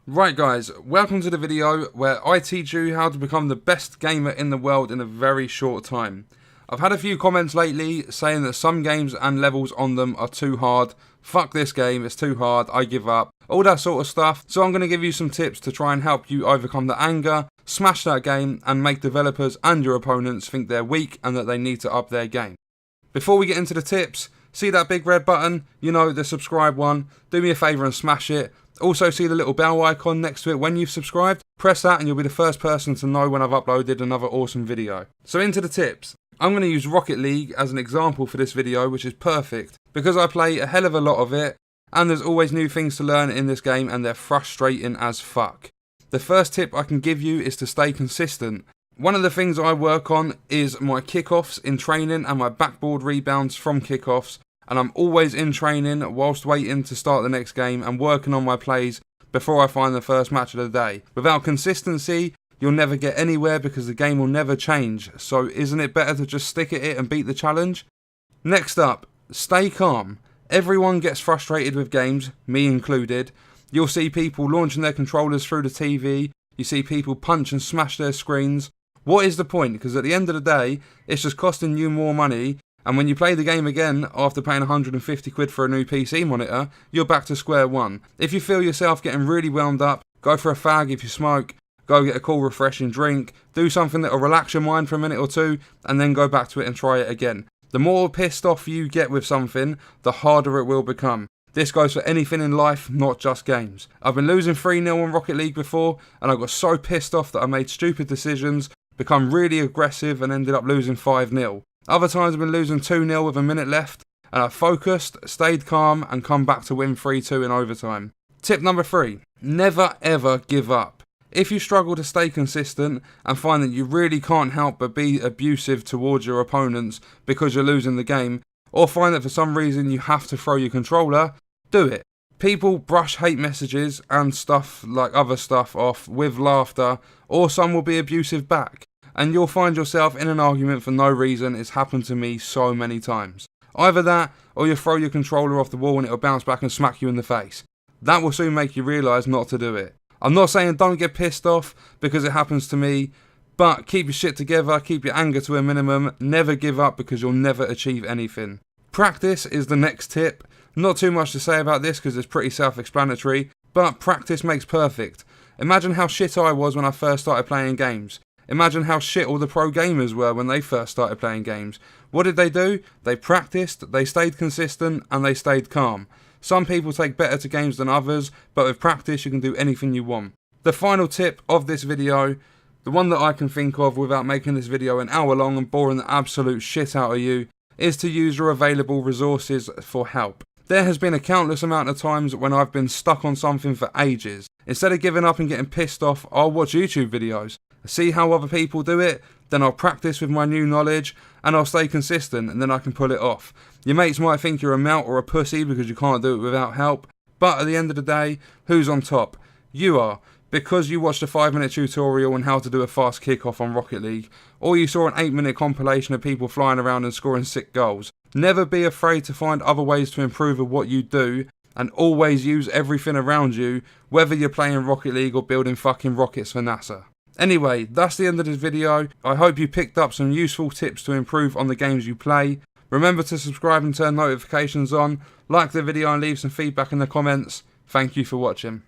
Right guys, welcome to the video where I teach you how to become the best gamer in the world in a very short time. I've had a few comments lately saying that some games and levels on them are too hard. Fuck this game, it's too hard, I give up. All that sort of stuff. So I'm going to give you some tips to try and help you overcome the anger, smash that game and make developers and your opponents think they're weak and that they need to up their game. Before we get into the tips, see that big red button? You know, the subscribe one. Do me a favour and smash it. Also see the little bell icon next to it when you've subscribed. Press that and you'll be the first person to know when I've uploaded another awesome video. So into the tips. I'm going to use Rocket League as an example for this video, which is perfect because I play a hell of a lot of it and there's always new things to learn in this game and they're frustrating as fuck. The first tip I can give you is to stay consistent. One of the things I work on is my kickoffs in training and my backboard rebounds from kickoffs. And I'm always in training whilst waiting to start the next game and working on my plays before I find the first match of the day. Without consistency, you'll never get anywhere because the game will never change. So isn't it better to just stick at it and beat the challenge? Next up, stay calm. Everyone gets frustrated with games, me included. You'll see people launching their controllers through the TV. You see people punch and smash their screens. What is the point? Because at the end of the day, it's just costing you more money. And when you play the game again, after paying 150 quid for a new PC monitor, you're back to square one. If you feel yourself getting really wound up, go for a fag if you smoke, go get a cool refreshing drink, do something that'll relax your mind for a minute or two, and then go back to it and try it again. The more pissed off you get with something, the harder it will become. This goes for anything in life, not just games. I've been losing 3-0 on Rocket League before, and I got so pissed off that I made stupid decisions, become really aggressive, and ended up losing 5-0. Other times I've been losing 2-0 with a minute left, and I focused, stayed calm, and come back to win 3-2 in overtime. Tip number 3, never ever give up. If you struggle to stay consistent and find that you really can't help but be abusive towards your opponents because you're losing the game, or find that for some reason you have to throw your controller, do it. People brush hate messages and stuff like other stuff off with laughter, or some will be abusive back. And you'll find yourself in an argument for no reason. It's happened to me so many times. Either that, or you throw your controller off the wall and it'll bounce back and smack you in the face. That will soon make you realise not to do it. I'm not saying don't get pissed off, because it happens to me, but keep your shit together, keep your anger to a minimum, never give up because you'll never achieve anything. Practice is the next tip. Not too much to say about this because it's pretty self-explanatory, but practice makes perfect. Imagine how shit I was when I first started playing games. Imagine how shit all the pro gamers were when they first started playing games. What did they do? They practiced, they stayed consistent, and they stayed calm. Some people take better to games than others, but with practice you can do anything you want. The final tip of this video, the one that I can think of without making this video an hour long and boring the absolute shit out of you, is to use your available resources for help. There has been a countless amount of times when I've been stuck on something for ages. Instead of giving up and getting pissed off, I'll watch YouTube videos. See how other people do it, then I'll practice with my new knowledge and I'll stay consistent and then I can pull it off. Your mates might think you're a melt or a pussy because you can't do it without help, but at the end of the day, who's on top? You are, because you watched a 5-minute tutorial on how to do a fast kickoff on Rocket League, or you saw an 8-minute compilation of people flying around and scoring sick goals. Never be afraid to find other ways to improve at what you do, and always use everything around you, whether you're playing Rocket League or building fucking rockets for NASA. Anyway, that's the end of this video. I hope you picked up some useful tips to improve on the games you play. Remember to subscribe and turn notifications on, like the video and leave some feedback in the comments. Thank you for watching.